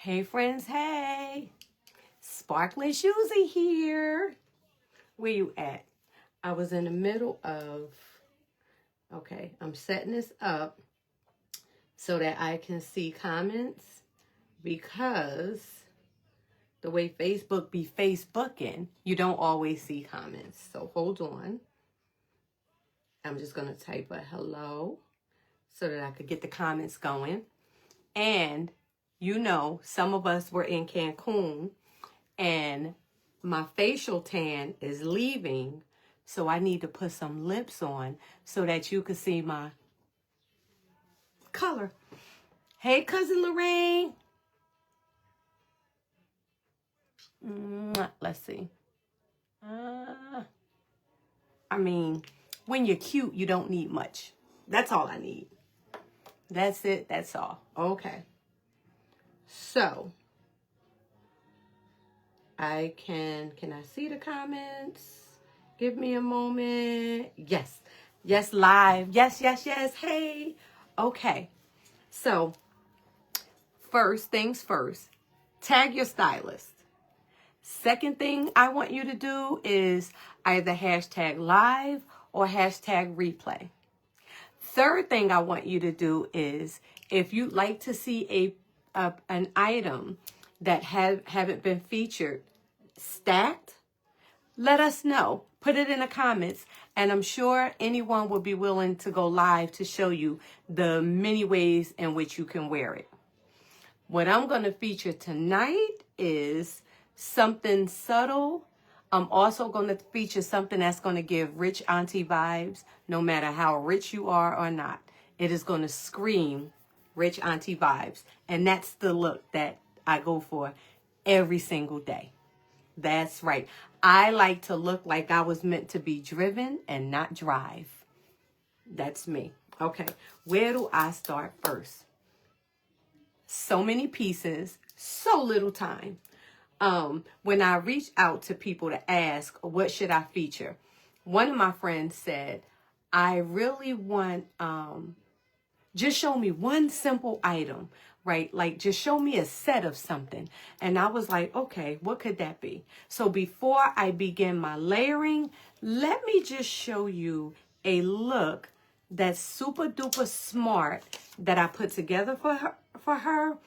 Hey friends, hey. Sparkling Shoozy here. Where you at? I was in the middle of, okay, I'm setting this up so that I can see comments because the way Facebook be Facebooking, you don't always see comments. So hold on. I'm just going to type a hello so that I could get the comments going. And you know, some of us were in Cancun and my facial tan is leaving, so I need to put some lips on so that you can see my color. Hey, Cousin Lorraine. Let's see. I mean, when you're cute, you don't need much. That's all I need. That's it. That's all. Okay. So, can I see the comments? Give me a moment. Yes. Yes, live. Yes, yes, yes. Hey. Okay. So, first things first, tag your stylist. Second thing I want you to do is either hashtag live or hashtag replay. Third thing I want you to do is if you'd like to see an item that haven't been featured stacked, let us know. Put it in the comments, and I'm sure anyone will be willing to go live to show you the many ways in which you can wear it. What I'm going to feature tonight is something subtle. I'm also going to feature something that's going to give rich auntie vibes, no matter how rich you are or not. It is going to scream rich auntie vibes. And that's the look that I go for every single day. That's right. I like to look like I was meant to be driven and not drive. That's me. Okay, where do I start first? So many pieces, so little time. When I reach out to people to ask, what should I feature? One of my friends said, I really want, just show me one simple item, right? Like just show me a set of something. And I was like, okay, what could that be? So before I begin my layering, let me just show you a look that's super duper smart that I put together for her.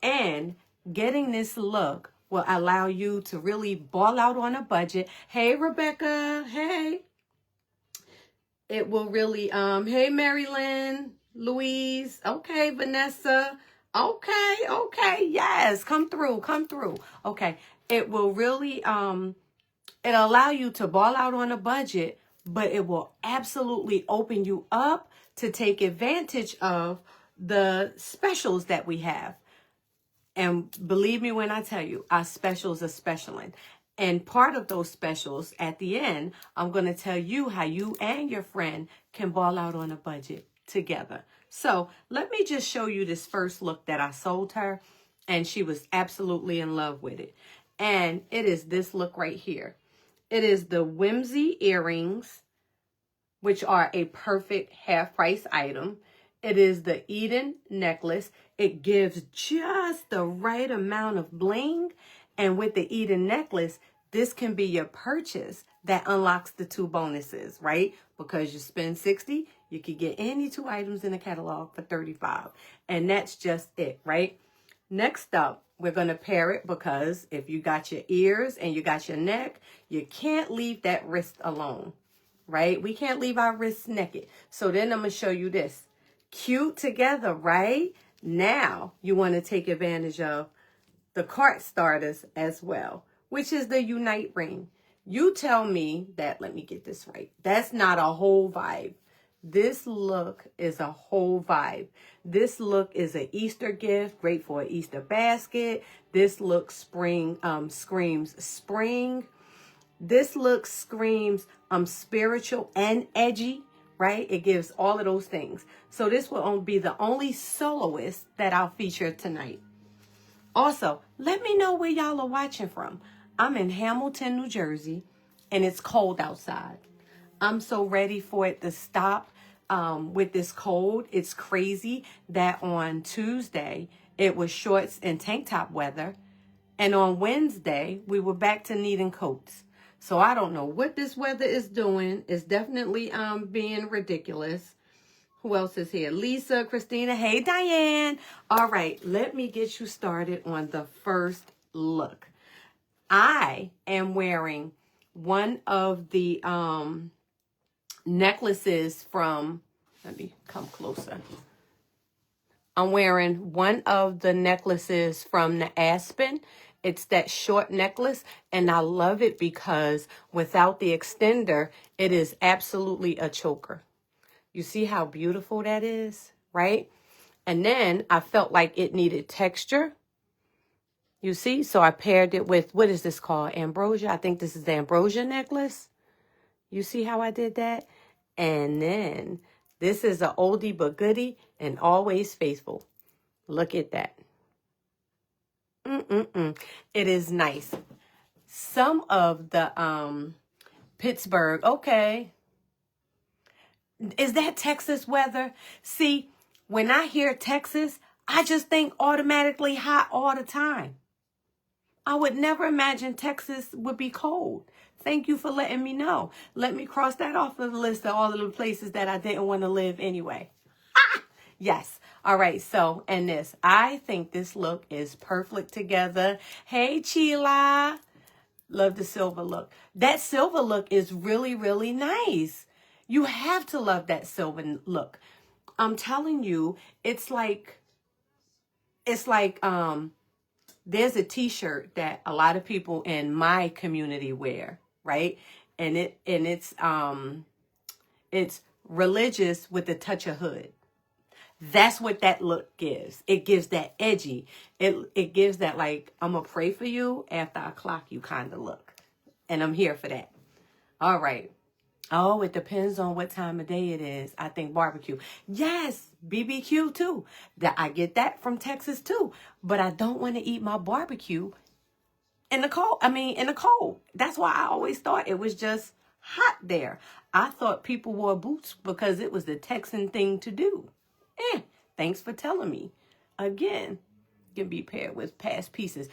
And getting this look will allow you to really ball out on a budget. Hey, Rebecca. Hey. It will really, hey, Marilyn, Louise. Okay, Vanessa. Okay. Yes, come through. Okay. It will really, it'll allow you to ball out on a budget, but it will absolutely open you up to take advantage of the specials that we have. And believe me when I tell you, our specials are specialing. And part of those specials at the end, I'm going to tell you how you and your friend can ball out on a budget together. So let me just show you this first look that I sold her. And she was absolutely in love with it. And it is this look right here. It is the Whimsy earrings, which are a perfect half price item. It is the Eden necklace. It gives just the right amount of bling. And with the Eden necklace, this can be your purchase that unlocks the 2 bonuses, right? Because you spend $60, you can get any 2 items in the catalog for $35. And that's just it, right? Next up, we're going to pair it because if you got your ears and you got your neck, you can't leave that wrist alone, right? We can't leave our wrists naked. So then I'm going to show you this. Cute together, right? Now you want to take advantage of the cart starters as well, which is the Unite ring. You tell me that, let me get this right. That's not a whole vibe. This look is a whole vibe. This look is an Easter gift, great for an Easter basket. This look screams spring. This look screams spiritual and edgy. Right? It gives all of those things. So this will be the only soloist that I'll feature tonight. Also, let me know where y'all are watching from. I'm in Hamilton, New Jersey, and it's cold outside. I'm so ready for it to stop with this cold. It's crazy that on Tuesday, it was shorts and tank top weather. And on Wednesday, we were back to needing coats. So I don't know what this weather is doing. It's definitely being ridiculous. Who else is here? Lisa, Christina. Hey, Diane. All right, let me get you started on the first look. I am wearing one of the necklaces from, let me come closer. I'm wearing one of the necklaces from the Aspen. It's that short necklace, and I love it because without the extender, it is absolutely a choker. You see how beautiful that is, right? And then I felt like it needed texture. You see? So I paired it with, what is this called? Ambrosia. I think this is the Ambrosia necklace. You see how I did that? And then this is an oldie but goodie and always faithful. Look at that. It is nice. Some of the Pittsburgh, okay. Is that Texas weather? See, when I hear Texas, I just think automatically hot all the time. I would never imagine Texas would be cold. Thank you for letting me know. Let me cross that off of the list of all of the places that I didn't want to live anyway. Yes. All right. So, and this, I think this look is perfect together. Hey, Chila. Love the silver look. That silver look is really, really nice. You have to love that silver look. I'm telling you, it's like, there's a t-shirt that a lot of people in my community wear, right? And it's religious with a touch of hood. That's what that look gives. It gives that edgy. It gives that, like, I'm going to pray for you after I clock you kind of look. And I'm here for that. All right. Oh, it depends on what time of day it is. I think barbecue. Yes, BBQ too. That I get that from Texas too. But I don't want to eat my barbecue in the cold. In the cold. That's why I always thought it was just hot there. I thought people wore boots because it was the Texan thing to do. Thanks for telling me. Again, can be paired with past pieces.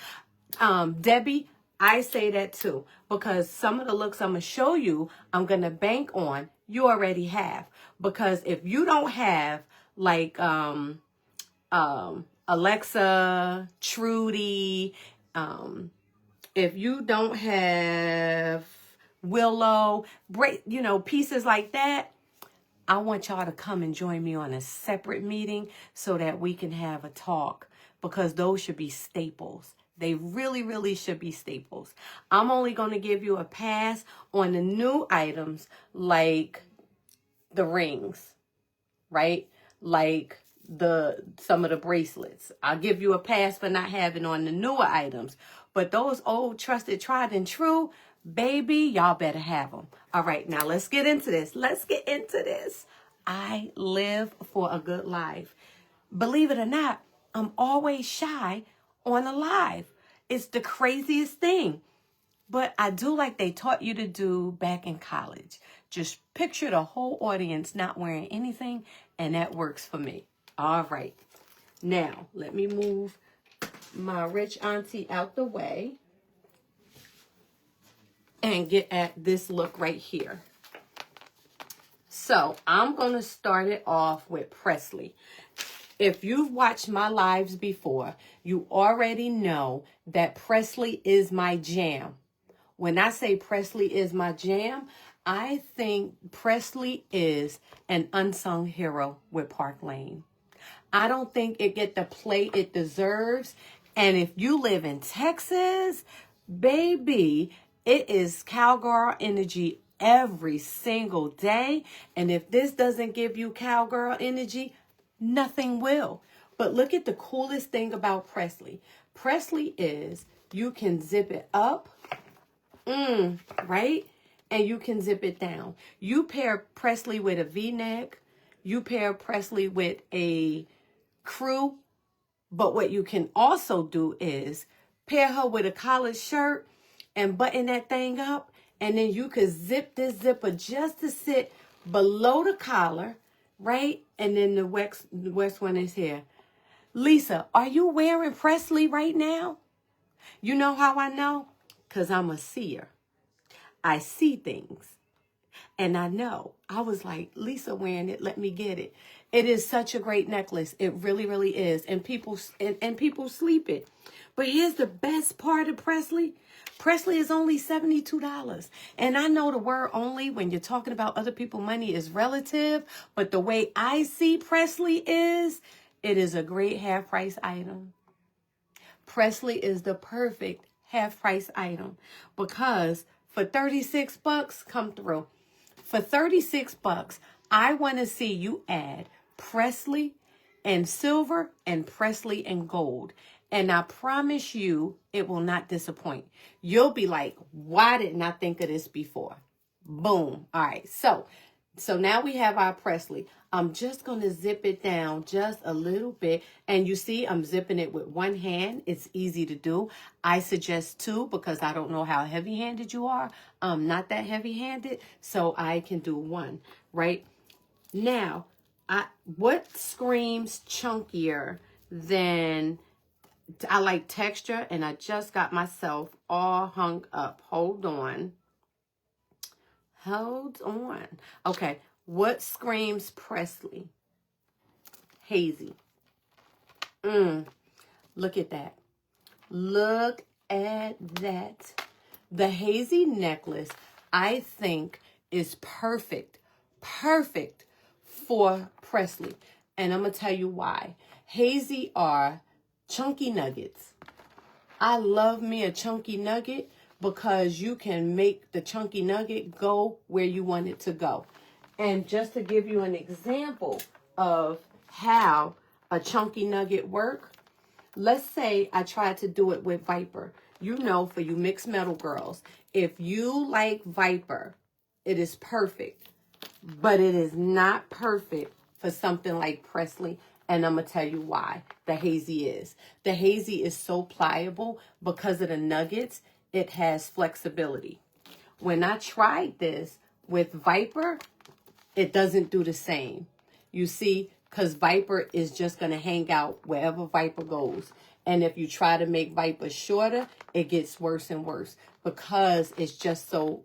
Debbie, I say that too, because some of the looks I'm going to show you, I'm going to bank on, you already have. Because if you don't have like Alexa, Trudy, if you don't have Willow, pieces like that, I want y'all to come and join me on a separate meeting so that we can have a talk, because those should be staples. They really, really should be staples. I'm only going to give you a pass on the new items like the rings, right? Like some of the bracelets. I'll give you a pass for not having on the newer items. But those old, trusted, tried and true, baby, y'all better have them. All right, now let's get into this. I live for a good life. Believe it or not, I'm always shy on a live. It's the craziest thing. But I do like they taught you to do back in college. Just picture the whole audience not wearing anything, and that works for me. All right. Now, let me move my rich auntie out the way and get at this look right here. So I'm going to start it off with Presley. If you've watched my lives before, you already know that Presley is my jam. When I say Presley is my jam, I think Presley is an unsung hero with Park Lane. I don't think it get the play it deserves. And if you live in Texas, baby, it is cowgirl energy every single day. And if this doesn't give you cowgirl energy, nothing will. But look at the coolest thing about Presley. Presley is, you can zip it up, right? And you can zip it down. You pair Presley with a V-neck. You pair Presley with a crew. But what you can also do is pair her with a collared shirt and button that thing up. And then you could zip this zipper just to sit below the collar, right? And then the West one is here. Lisa, are you wearing Presley right now? You know how I know? Because I'm a seer. I see things. And I know. I was like, Lisa wearing it, let me get it. It is such a great necklace. It really, really is. And people sleep it. But here's the best part of Presley. Presley is only $72. And I know the word only when you're talking about other people's money is relative. But the way I see Presley is, it is a great half price item. Presley is the perfect half price item because for 36 bucks, come through. For 36 bucks, I want to see you add Presley and silver and Presley and gold. And I promise you, it will not disappoint. You'll be like, why didn't I think of this before? Boom. All right. So now we have our Presley. I'm just going to zip it down just a little bit. And you see, I'm zipping it with one hand. It's easy to do. I suggest two because I don't know how heavy-handed you are. I'm not that heavy-handed, so I can do one, right? Now, what screams chunkier than... I like texture, and I just got myself all hung up. Hold on. Okay, what screams Presley? Hazy. Look at that. Look at that. The hazy necklace, I think, is perfect for Presley. And I'm going to tell you why. Hazy are chunky nuggets. I love me a chunky nugget because you can make the chunky nugget go where you want it to go. And just to give you an example of how a chunky nugget works, let's say I tried to do it with Viper. You know, for you mixed metal girls, if you like Viper, it is perfect. But it is not perfect for something like Presley. And I'm going to tell you why the hazy is. The hazy is so pliable because of the nuggets. It has flexibility. When I tried this with Viper, it doesn't do the same. You see, because Viper is just going to hang out wherever Viper goes. And if you try to make Viper shorter, it gets worse and worse because it's just so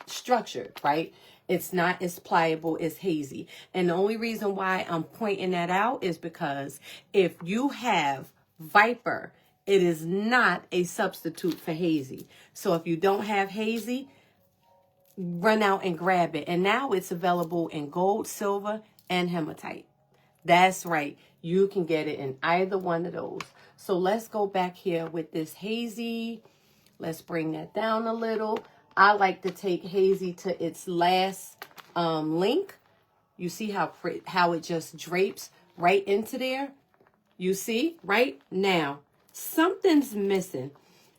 structured, right? It's not as pliable as hazy. And the only reason why I'm pointing that out is because if you have Viper, it is not a substitute for hazy. So if you don't have hazy, run out and grab it. And now it's available in gold, silver, and hematite. That's right. You can get it in either one of those. So let's go back here with this hazy. Let's bring that down a little. I like to take hazy to its last link. You see how it just drapes right into there? You see? Right? Now, something's missing.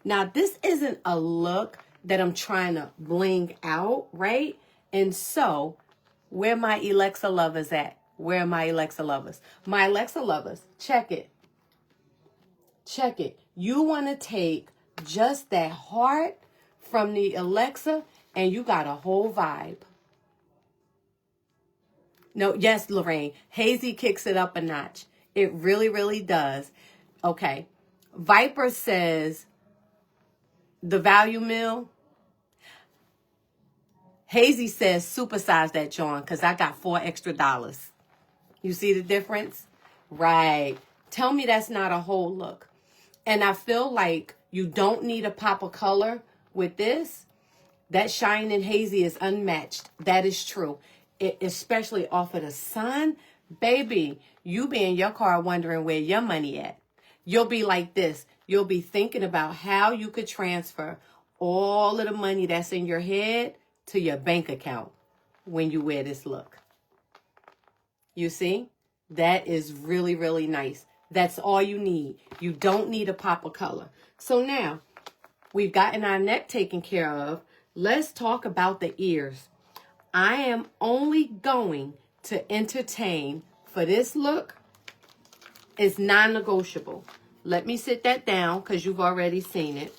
Now, this isn't a look that I'm trying to bling out, right? And so, where my Alexa lovers at? Where are my Alexa lovers? My Alexa lovers, check it. Check it. You want to take just that heart from the Alexa, and you got a whole vibe. No, yes, Lorraine. Hazy kicks it up a notch. It really, really does. Okay. Viper says the value meal. Hazy says supersize that, John, because I got $4 extra. You see the difference? Right. Tell me that's not a whole look. And I feel like you don't need a pop of color with this. That shine and hazy is unmatched. That is true. Especially off of the sun. Baby, you be in your car wondering where your money at. You'll be like this. You'll be thinking about how you could transfer all of the money that's in your head to your bank account when you wear this look. You see? That is really, really nice. That's all you need. You don't need a pop of color. So now, we've gotten our neck taken care of. Let's talk about the ears. I am only going to entertain for this look. It's non-negotiable. Let me sit that down because you've already seen it.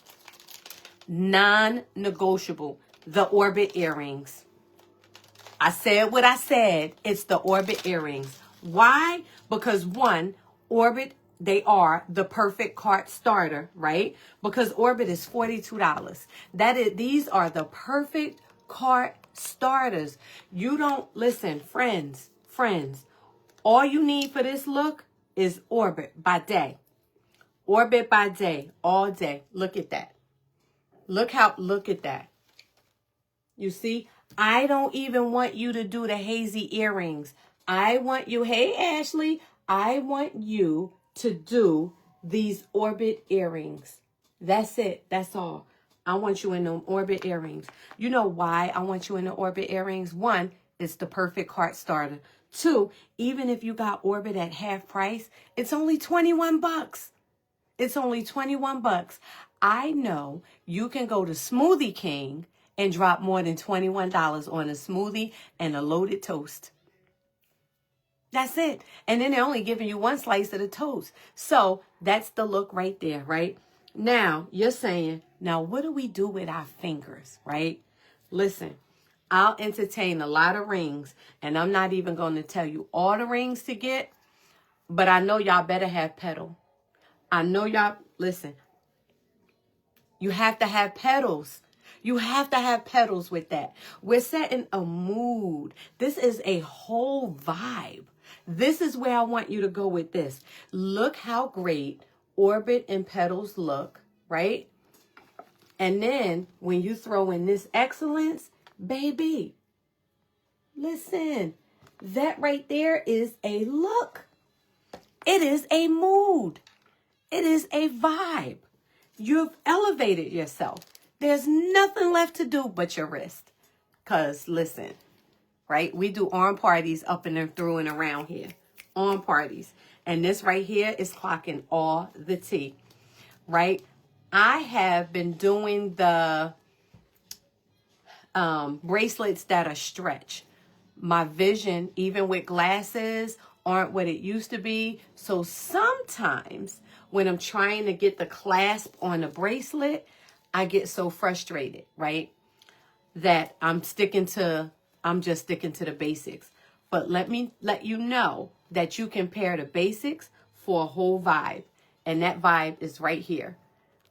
Non-negotiable. The Orbit earrings. I said what I said. It's the Orbit earrings. Why? Because one, Orbit, they are the perfect cart starter, right? Because Orbit is $42. These are the perfect cart starters. You don't, listen, friends, all you need for this look is Orbit by day. Orbit by day, all day. Look at that. Look at that. You see, I don't even want you to do the hazy earrings. I want you, hey, Ashley, I want you to do these Orbit earrings. That's it. That's all. I want you in the Orbit earrings. You know why I want you in the Orbit earrings? One, it's the perfect cart starter. Two, even if you got Orbit at half price, it's only 21 bucks. It's only 21 bucks. I know you can go to Smoothie King and drop more than $21 on a smoothie and a loaded toast. That's it. And then they're only giving you one slice of the toast. So that's the look right there, right? Now, you're saying, now what do we do with our fingers, right? Listen, I'll entertain a lot of rings, and I'm not even going to tell you all the rings to get, but I know y'all better have petal. I know y'all, listen, you have to have petals. You have to have petals with that. We're setting a mood. This is a whole vibe. This is where I want you to go with this. Look how great Orbit and petals look, right? And then when you throw in this excellence, baby, listen, that right there is a look. It is a mood. It is a vibe. You've elevated yourself. There's nothing left to do but your wrist. Because, listen, right? We do arm parties up and through and around here. Arm parties. And this right here is clocking all the tea, right? I have been doing the bracelets that are stretch. My vision, even with glasses, aren't what it used to be. So sometimes when I'm trying to get the clasp on the bracelet, I get so frustrated, right? That I'm just sticking to the basics. But let me let you know that you can pair the basics for a whole vibe. And that vibe is right here.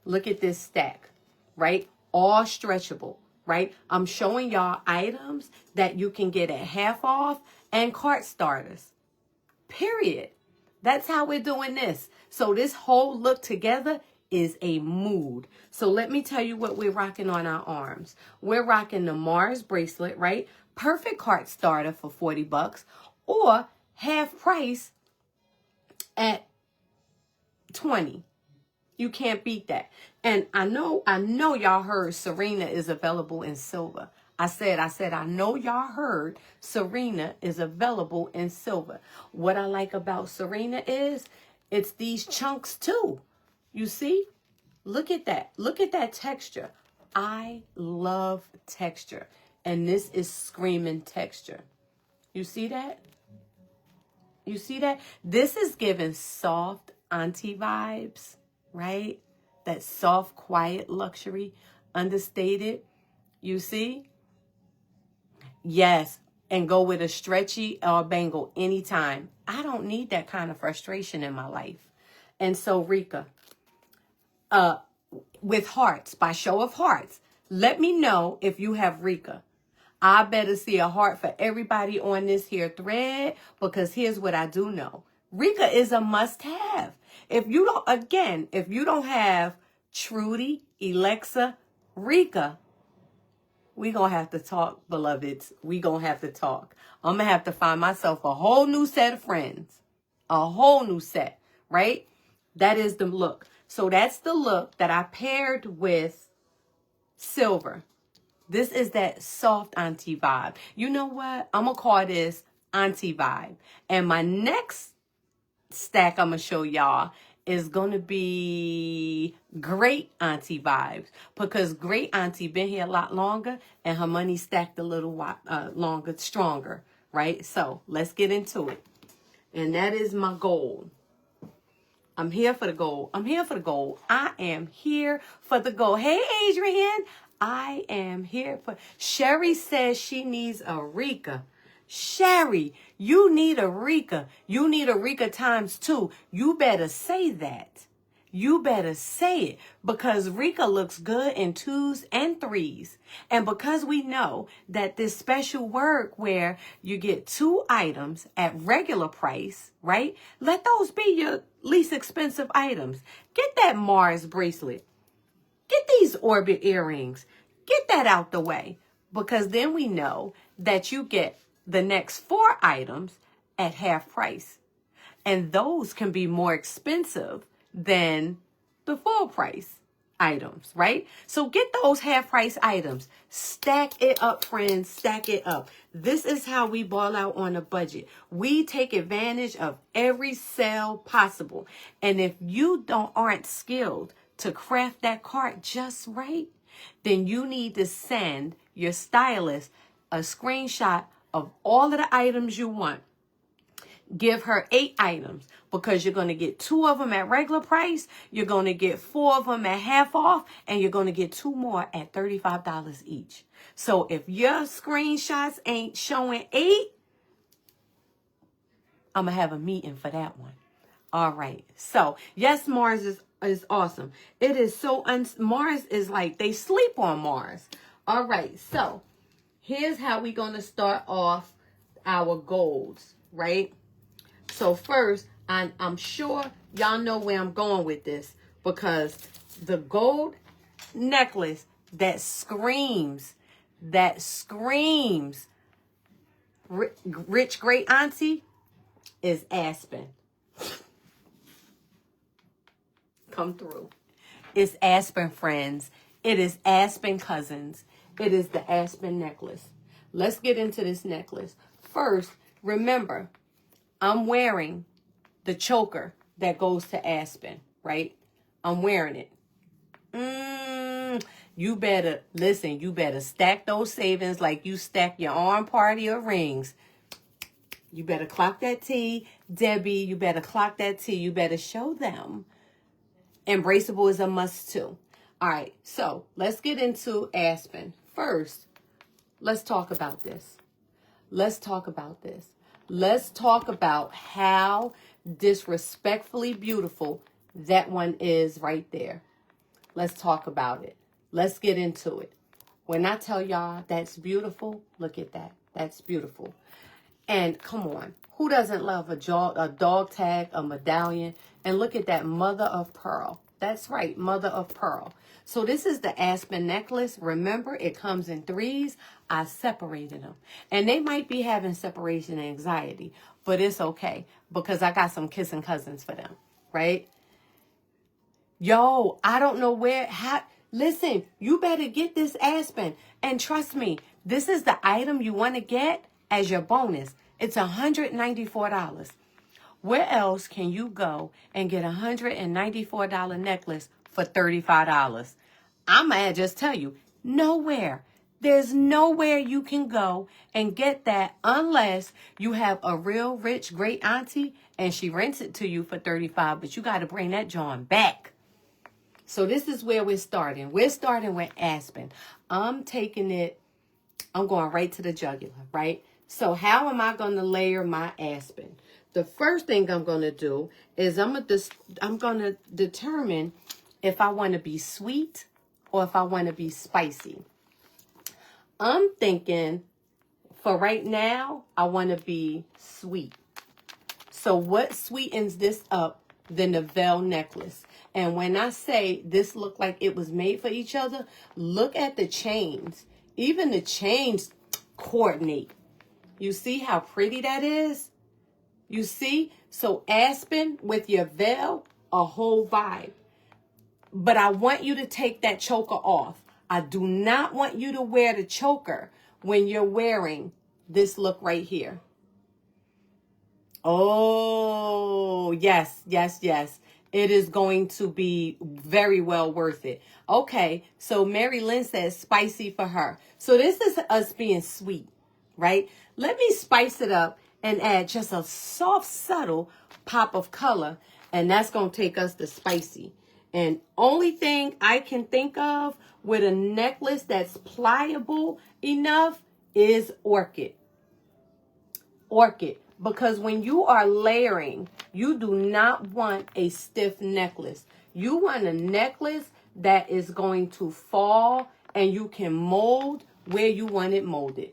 Look at this stack, right? All stretchable, right? I'm showing y'all items that you can get at half off and cart starters. Period. That's how we're doing this. So this whole look together is a mood. So let me tell you what we're rocking on our arms. We're rocking the Mars bracelet, right? Perfect cart starter for 40 bucks or half price at 20. You can't beat that. And I know y'all heard Serena is available in silver. I said, I know y'all heard Serena is available in silver. What I like about Serena is it's these chunks too. You see? Look at that. Look at that texture. I love texture. And this is screaming texture. You see that? You see that? This is giving soft auntie vibes, right? That soft, quiet luxury, understated. You see? Yes, and go with a stretchy or bangle anytime. I don't need that kind of frustration in my life. And so, Rika, with hearts, by show of hearts, let me know if you have Rika. I better see a heart for everybody on this here thread, because here's what I do know. Rika is a must-have. If you don't have Trudy, Alexa, Rika, we gonna have to talk, beloveds. We gonna have to talk. I'm gonna have to find myself a whole new set of friends. A whole new set, right? That is the look. So that's the look that I paired with silver. This is that soft auntie vibe. You know what? I'm gonna call this auntie vibe. And my next stack I'm gonna show y'all is gonna be great auntie vibes, because great auntie been here a lot longer and her money stacked a little longer, stronger, right? So let's get into it. And that is my goal. I'm here for the goal. I'm here for the goal. I am here for the goal. Hey, Adrian. I am here for... Sherry says she needs a Rika. Sherry, you need a Rika. You need a Rika times 2. You better say that. You better say it, because Rika looks good in 2s and 3s. And because we know that this special work where you get 2 items at regular price, right? Let those be your least expensive items. Get that Mars bracelet. Get these Orbit earrings. Get that out the way, because then we know that you get the next 4 items at half price. And those can be more expensive than the full price items, right? So get those half price items. Stack it up, friends. Stack it up. This is how we ball out on a budget. We take advantage of every sale possible. And if you aren't skilled to craft that cart just right, then you need to send your stylist a screenshot of all of the items you want. Give her 8 items, because you're going to get 2 of them at regular price. You're going to get 4 of them at half off, and you're going to get 2 more at $35 each. So if your screenshots ain't showing 8, I'm going to have a meeting for that one. All right. So yes, Mars is awesome. It is so, Mars is like, they sleep on Mars. All right. So here's how we're going to start off our golds, right? So first, I'm sure y'all know where I'm going with this, because the gold necklace that screams rich great auntie is Aspen. Come through. It's Aspen, friends. It is Aspen, cousins. It is the Aspen necklace. Let's get into this necklace. First, remember, I'm wearing the choker that goes to Aspen, right? I'm wearing it. You better, listen, you better stack those savings like you stack your arm party or rings. You better clock that T. Debbie, you better clock that T. You better show them. Embraceable is a must too. All right, so let's get into Aspen. First, let's talk about this. Let's talk about this. Let's talk about how disrespectfully beautiful that one is right there. Let's talk about it. Let's get into it. When I tell y'all that's beautiful, look at that. That's beautiful. And come on, who doesn't love a dog tag, a medallion? And look at that mother of pearl. That's right, mother of pearl. So this is the Aspen necklace. Remember, it comes in 3s. I separated them. And they might be having separation anxiety, but it's okay, because I got some kissing cousins for them, right? Yo, I don't know listen, you better get this Aspen. And trust me, this is the item you want to get as your bonus. It's $194. Where else can you go and get a $194 necklace for $35? I'm going to just tell you, nowhere. There's nowhere you can go and get that unless you have a real rich great auntie and she rents it to you for $35, but you got to bring that John back. So this is where we're starting. We're starting with Aspen. I'm going right to the jugular, right? So how am I going to layer my Aspen? The first thing I'm going to do is I'm going to determine if I want to be sweet or if I want to be spicy. I'm thinking for right now, I want to be sweet. So what sweetens this up than the Vel necklace? And when I say this looked like it was made for each other, look at the chains. Even the chains coordinate. You see how pretty that is? You see? So Aspen with your Vel, a whole vibe. But I want you to take that choker off. I do not want you to wear the choker when you're wearing this look right here. Oh, yes, yes, yes. It is going to be very well worth it. Okay, so Mary Lynn says spicy for her. So this is us being sweet, right? Let me spice it up and add just a soft, subtle pop of color. And that's going to take us to spicy. And only thing I can think of with a necklace that's pliable enough is orchid. orchid, because when you are layering, you do not want a stiff necklace. You want a necklace that is going to fall and you can mold where you want it molded.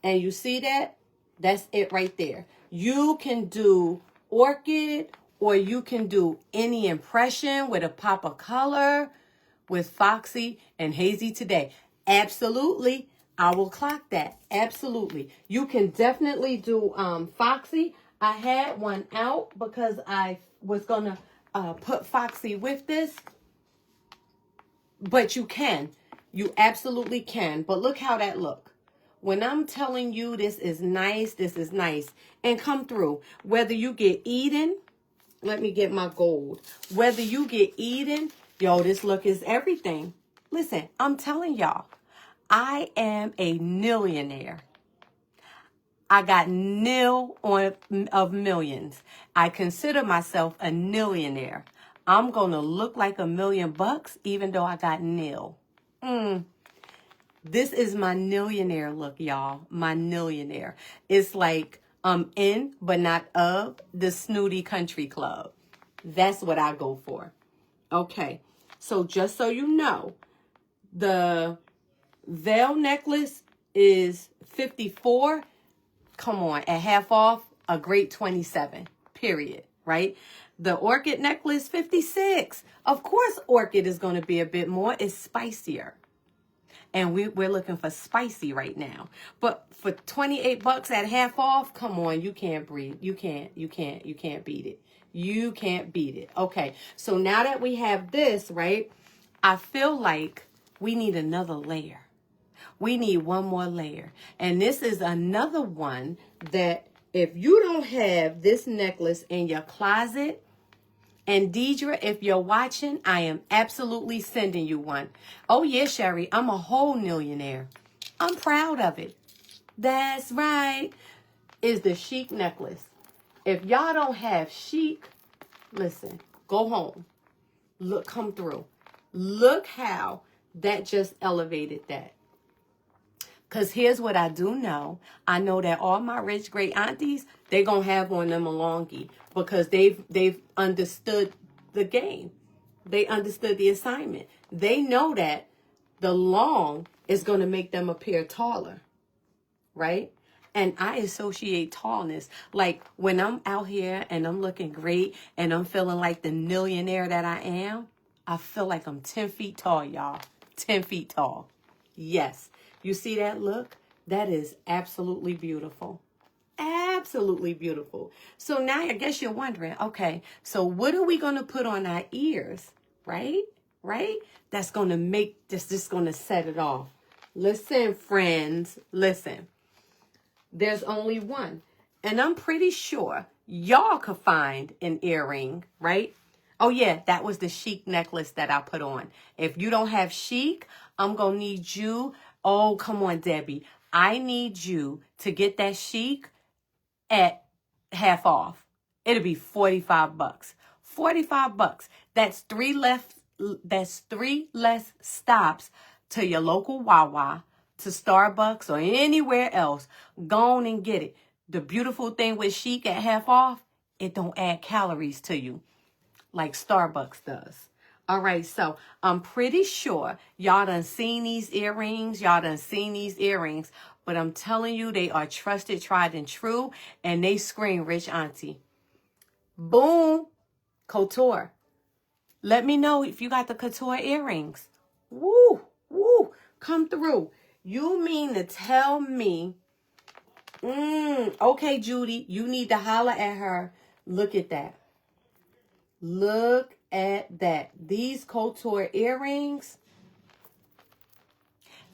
And you see that? That's it right there. You can do orchid, or you can do any impression with a pop of color with Foxy and Hazy today. Absolutely. I will clock that. Absolutely. You can definitely do Foxy. I had one out because I was going to put Foxy with this. But you can. You absolutely can. But look how that look. When I'm telling you this is nice, this is nice. And come through. Whether you get Eden, let me get my gold. Whether you get Eden, yo, this look is everything. Listen, I'm telling y'all, I am a millionaire. I got nil of millions. I consider myself a millionaire. I'm going to look like $1 million even though I got nil. This is my millionaire look, y'all. My millionaire. It's like I'm in, but not of, the Snooty Country Club. That's what I go for. Okay. So just so you know, the veil necklace is $54. Come on, at half off, a great $27. Period. Right? The orchid necklace, $56. Of course, orchid is going to be a bit more. It's spicier. And we're looking for spicy right now. But for $28 at half off, come on, you can't breathe. You can't beat it. You can't beat it. Okay, so now that we have this, right, I feel like we need another layer. We need one more layer. And this is another one that if you don't have this necklace in your closet, and Deidre, if you're watching, I am absolutely sending you one. Oh, yeah, Sherry, I'm a whole millionaire. I'm proud of it. That's right. Is the chic necklace. If y'all don't have chic, listen, go home. Look, come through. Look how that just elevated that. Because here's what I do know. I know that all my rich great aunties, they're going to have on them a longie because they've understood the game. They understood the assignment. They know that the long is going to make them appear taller, right? And I associate tallness. Like when I'm out here and I'm looking great and I'm feeling like the millionaire that I am, I feel like I'm 10 feet tall, y'all. 10 feet tall. Yes. You see that look? That is absolutely beautiful. Absolutely beautiful. So now I guess you're wondering, okay, so what are we going to put on our ears, right? Right? That's going to make this, just going to set it off. Listen, friends, listen. There's only one. And I'm pretty sure y'all could find an earring, right? Oh, yeah, that was the chic necklace that I put on. If you don't have chic, I'm going to need you. Oh, come on, Debbie. I need you to get that chic at half off. It'll be $45. $45. That's three less stops to your local Wawa, to Starbucks, or anywhere else. Go on and get it. The beautiful thing with chic at half off, it don't add calories to you like Starbucks does. All right, so I'm pretty sure y'all done seen these earrings. But I'm telling you, they are trusted, tried, and true. And they scream rich auntie. Boom. Couture. Let me know if you got the couture earrings. Woo, woo. Come through. You mean to tell me, okay, Judy, you need to holler at her. Look at that. Look at that. These couture earrings,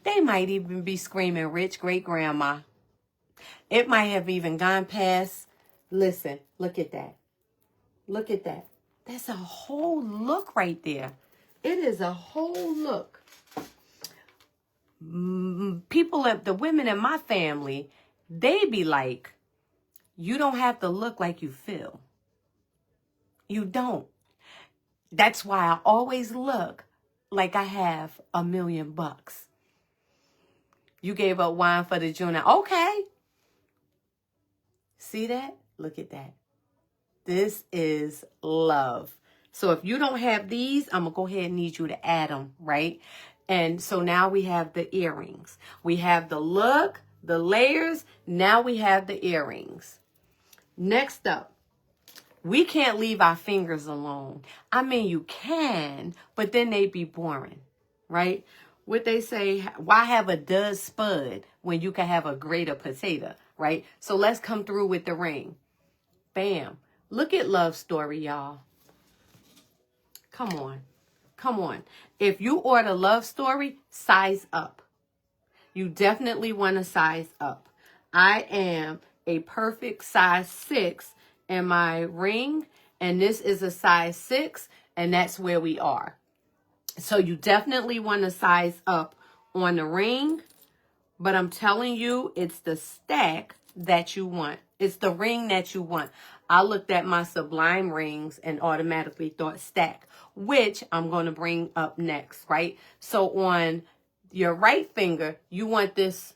they might even be screaming rich great grandma. It might have even gone past. Listen, look at that. Look at that. That's a whole look right there. It is a whole look. People, the women in my family, they be like, you don't have to look like you feel. You don't. That's why I always look like I have $1 million. You gave up wine for the Juna. Okay. See that? Look at that. This is love. So if you don't have these, I'm going to go ahead and need you to add them, right? And so now we have the earrings. We have the look, the layers. Now we have the earrings. Next up, we can't leave our fingers alone. I mean, you can, but then they'd be boring, right? What they say, why have a dull spud when you can have a greater potato, right? So let's come through with the ring. Bam. Look at Love Story, y'all. Come on. Come on. If you order Love Story, size up. You definitely want to size up. I am a perfect size 6 in my ring, and this is a size 6, and that's where we are. So you definitely want to size up on the ring, but I'm telling you, it's the stack that you want. It's the ring that you want. I looked at my Sublime rings and automatically thought stack, which I'm going to bring up next, right? So on your right finger, you want this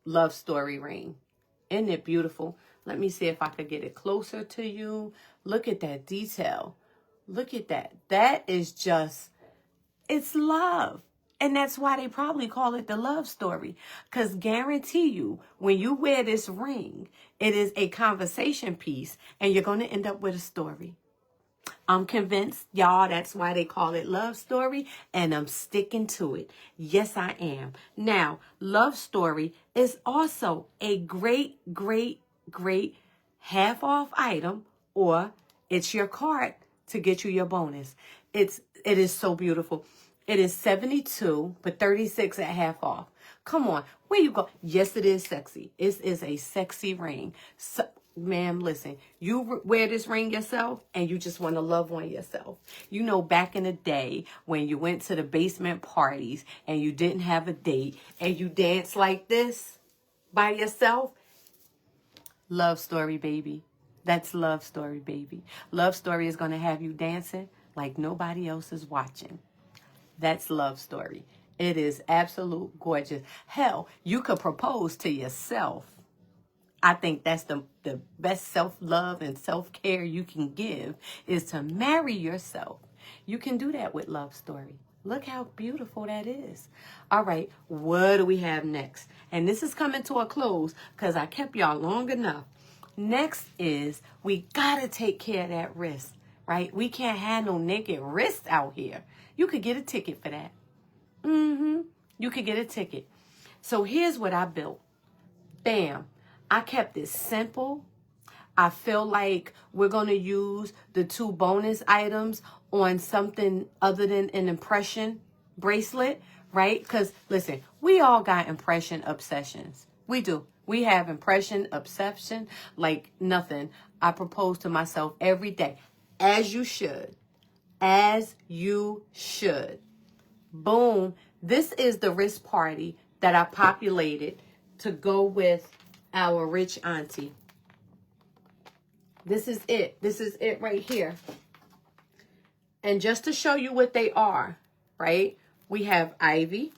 Love Story ring. Isn't it beautiful? Let me see if I could get it closer to you. Look at that detail. Look at that. That is just, it's love. And that's why they probably call it the Love Story. Because guarantee you, when you wear this ring, it is a conversation piece and you're going to end up with a story. I'm convinced, y'all, that's why they call it Love Story, and I'm sticking to it. Yes, I am. Now, Love Story is also a great, great, great half-off item, or it's your card to get you your bonus. It is so beautiful. It is $72, but $36 at half off. Come on, where you go? Yes, it is sexy. It is a sexy ring. So, ma'am, listen, you wear this ring yourself and you just want to love on yourself. You know, back in the day when you went to the basement parties and you didn't have a date and you danced like this by yourself. Love Story, baby. That's Love Story, baby. Love Story is going to have you dancing like nobody else is watching. That's Love Story. It is absolute gorgeous. Hell, you could propose to yourself. I think that's the best self-love and self-care you can give is to marry yourself. You can do that with Love Story. Look how beautiful that is. All right, what do we have next? And this is coming to a close because I kept y'all long enough. Next is we got to take care of that wrist, right? We can't have no naked wrists out here. You could get a ticket for that. You could get a ticket. So here's what I built. Bam. I kept it simple. I feel like we're going to use the 2 bonus items on something other than an impression bracelet, right? Because, listen, we all got impression obsessions. We do. We have impression obsession like nothing. I propose to myself every day, as you should. As you should. Boom. This is the wrist party that I populated to go with our rich auntie. This is it. This is it right here. And just to show you what they are, right? We have Ivy.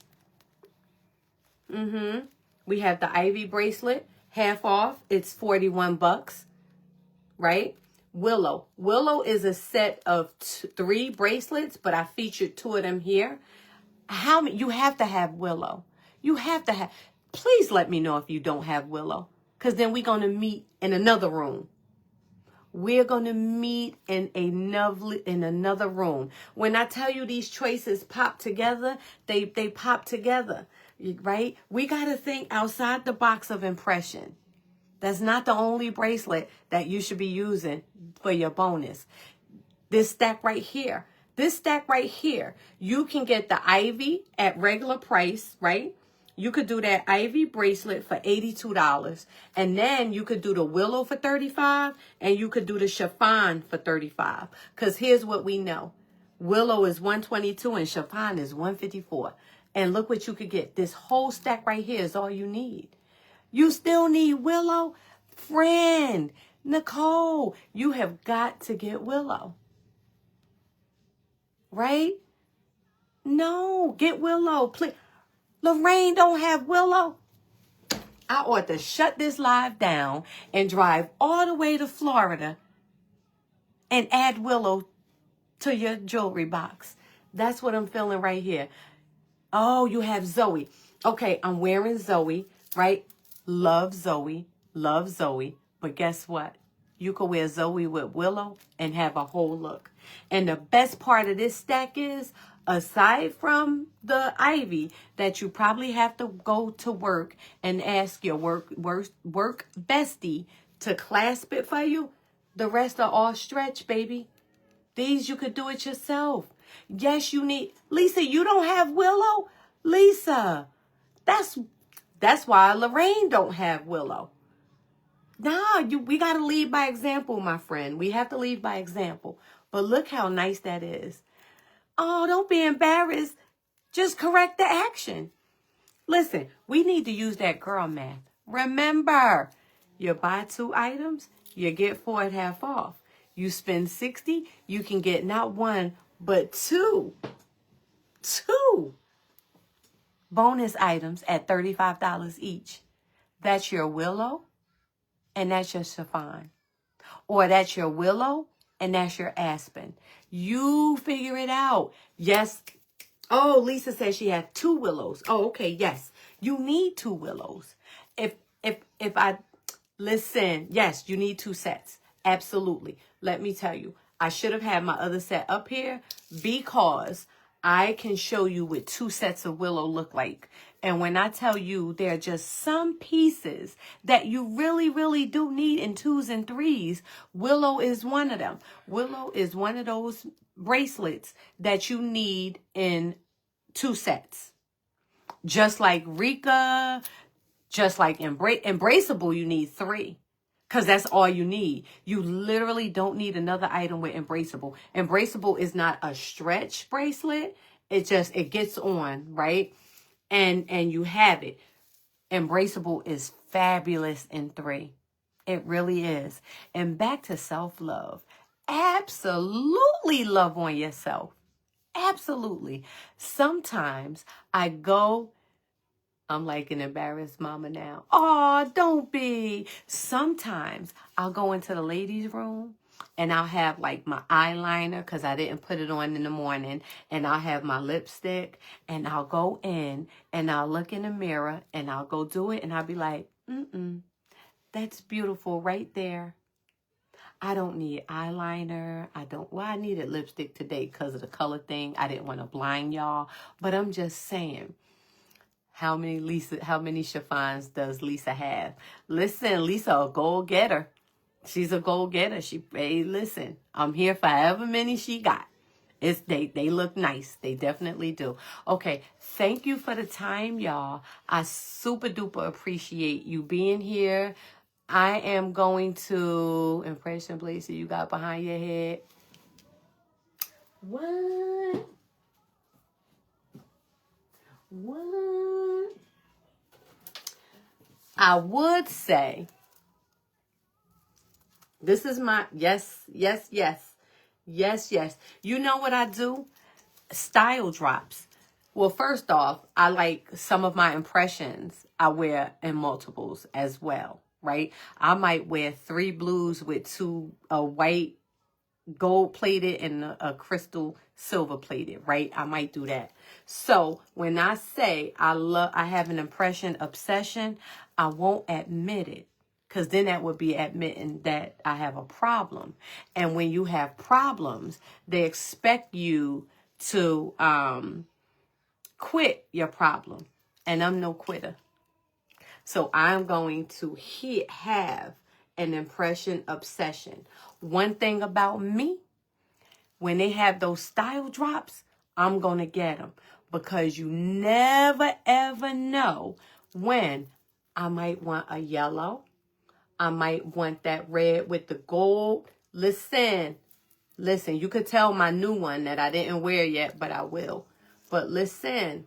We have the Ivy bracelet, half off. It's $41, right? Willow. Willow is a set of 3 bracelets, but I featured 2 of them here. How many? You have to have Willow. You have to have. Please let me know if you don't have Willow, because then we're going to meet in another room. We're going to meet in another room. When I tell you these choices pop together, they pop together, right? We got to think outside the box of impression. That's not the only bracelet that you should be using for your bonus. This stack right here. This stack right here, you can get the Ivy at regular price, right? You could do that Ivy bracelet for $82. And then you could do the Willow for $35. And you could do the Chiffon for $35. Because here's what we know. Willow is $122 and Chiffon is $154. And look what you could get. This whole stack right here is all you need. You still need Willow? Friend, Nicole, you have got to get Willow. Right? No, get Willow, please. Lorraine don't have Willow. I ought to shut this live down and drive all the way to Florida and add Willow to your jewelry box. That's what I'm feeling right here. Oh, you have Zoe. Okay, I'm wearing Zoe, right? Love Zoe. Love Zoe. But guess what? You could wear Zoe with Willow and have a whole look. And the best part of this stack is, aside from the ivy that you probably have to go to work and ask your work bestie to clasp it for you, the rest are all stretch, baby. These you could do it yourself. Yes, you need... Lisa, you don't have Willow? Lisa, that's why Lorraine don't have Willow. Nah, we got to lead by example, my friend. We have to lead by example. But look how nice that is. Oh, don't be embarrassed. Just correct the action. Listen, we need to use that girl math. Remember, you buy 2 items, you get 4 at half off. You spend $60, you can get not 1, but 2 bonus items at $35 each. That's your Willow and that's your chiffon. Or that's your Willow and that's your aspen. You figure it out. Yes. Oh, Lisa says she had 2 willows. Oh, okay. Yes. You need 2 willows. If I listen, yes, you need 2 sets. Absolutely. Let me tell you, I should have had my other set up here because I can show you what 2 sets of Willow look like. And when I tell you there are just some pieces that you really, really do need in 2s and 3s, Willow is one of them. Willow is one of those bracelets that you need in 2 sets. Just like Rika, just like Embraceable, you need 3. Because that's all you need. You literally don't need another item with Embraceable. Embraceable is not a stretch bracelet. It gets on, right? And you have it. Embraceable is fabulous in 3. It really is. And back to self-love. Absolutely love on yourself. Absolutely. Sometimes I'm like an embarrassed mama now. Oh, don't be. Sometimes I'll go into the ladies' room and I'll have like my eyeliner because I didn't put it on in the morning. And I'll have my lipstick and I'll go in and I'll look in the mirror and I'll go do it. And I'll be like, that's beautiful right there. I don't need eyeliner. I needed lipstick today because of the color thing. I didn't want to blind y'all. But I'm just saying. How many chiffons does Lisa have? Listen, Lisa, a goal-getter. She's a goal-getter. Listen, I'm here for however many she got. They look nice. They definitely do. Okay, thank you for the time, y'all. I super duper appreciate you being here. I am going to impression please you got behind your head. What? I would say, this is my, yes. You know what I do? Style drops. Well, first off, I like some of my impressions I wear in multiples as well, right? I might wear 3 blues with 2 white gold plated and a crystal silver plated, right? I might do that. So when I say I have an impression obsession, I won't admit it because then that would be admitting that I have a problem. And when you have problems, they expect you to quit your problem. And I'm no quitter. So I'm going to have an impression obsession. One thing about me, when they have those style drops, I'm going to get them. Because you never, ever know when I might want a yellow. I might want that red with the gold. Listen, you could tell my new one that I didn't wear yet, but I will. But listen.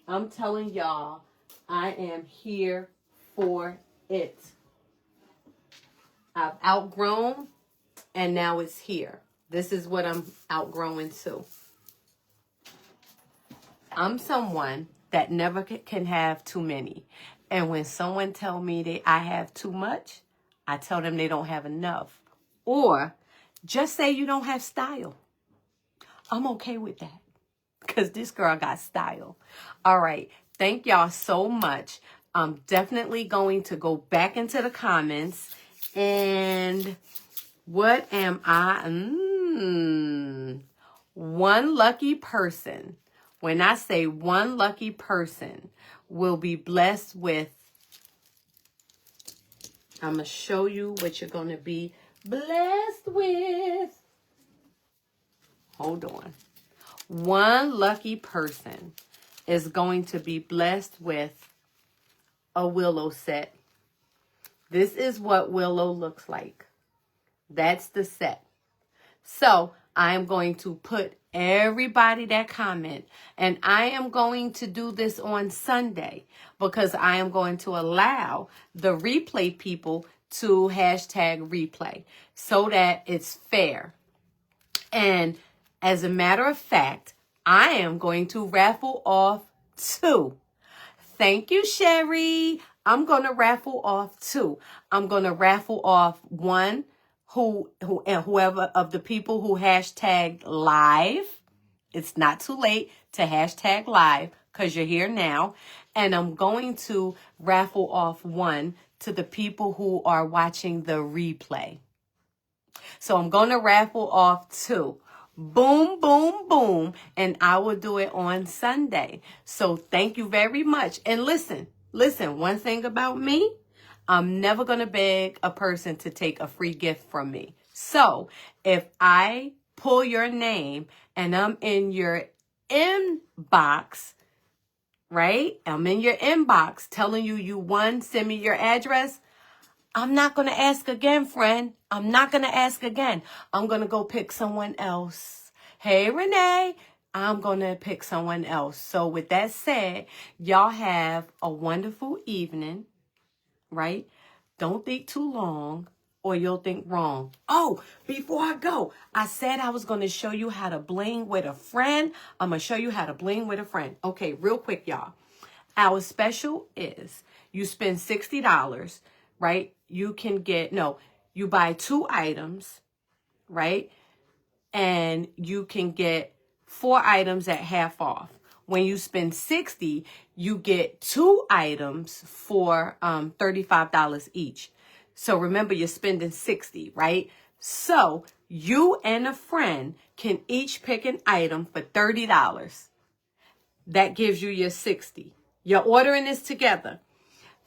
I'm telling y'all, I am here for it. I've outgrown, and now it's here. This is what I'm outgrowing too. I'm someone that never can have too many. And when someone tell me that I have too much, I tell them they don't have enough. Or just say you don't have style. I'm okay with that because this girl got style. All right. Thank y'all so much. I'm definitely going to go back into the comments. And what am I? One lucky person. When I say one lucky person will be blessed with, I'm going to show you what you're going to be blessed with. Hold on. One lucky person is going to be blessed with a Willow set. This is what Willow looks like. That's the set. So I am going to put everybody that comment, and I am going to do this on Sunday because I am going to allow the replay people to hashtag replay so that it's fair. And as a matter of fact, I am going to raffle off 2. Thank you, Sherry. I'm going to raffle off 2. I'm going to raffle off 1 whoever of the people who hashtagged live. It's not too late to hashtag live because you're here now. And I'm going to raffle off 1 to the people who are watching the replay. So I'm going to raffle off 2. Boom, boom, boom. And I will do it on Sunday. So thank you very much. And listen, one thing about me, I'm never going to beg a person to take a free gift from me. So if I pull your name and I'm in your inbox, right? I'm in your inbox telling you won, send me your address. I'm not going to ask again, friend. I'm not going to ask again. I'm going to go pick someone else. Hey, Renee, I'm going to pick someone else. So with that said, y'all have a wonderful evening, right? Don't think too long or you'll think wrong. Oh, before I go, I said I was going to show you how to bling with a friend. I'm going to show you how to bling with a friend. Okay, real quick, y'all. Our special is you spend $60, right? You can get, you buy 2 items, right? And you can get 4 items at half off. When you spend $60, you get 2 items for $35 each. So remember, you're spending $60, right? So you and a friend can each pick an item for $30. That gives you your $60. You're ordering this together.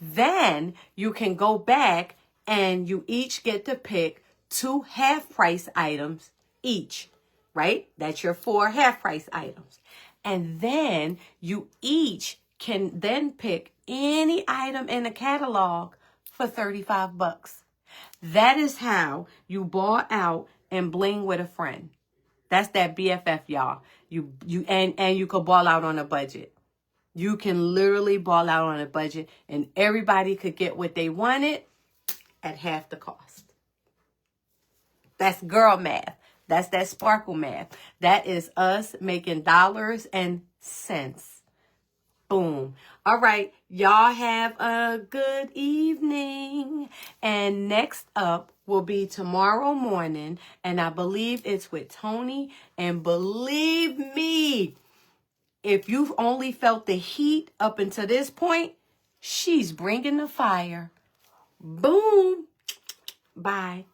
Then you can go back and you each get to pick 2 half-price items each, right? That's your 4 half-price items. And then you each can then pick any item in the catalog for $35. That is how you ball out and bling with a friend. That's that BFF, y'all. You could ball out on a budget. You can literally ball out on a budget and everybody could get what they wanted at half the cost. That's girl math. That's that sparkle math. That is us making dollars and cents. Boom. All right. Y'all have a good evening. And next up will be tomorrow morning. And I believe it's with Tony. And believe me, if you've only felt the heat up until this point, she's bringing the fire. Boom. Bye.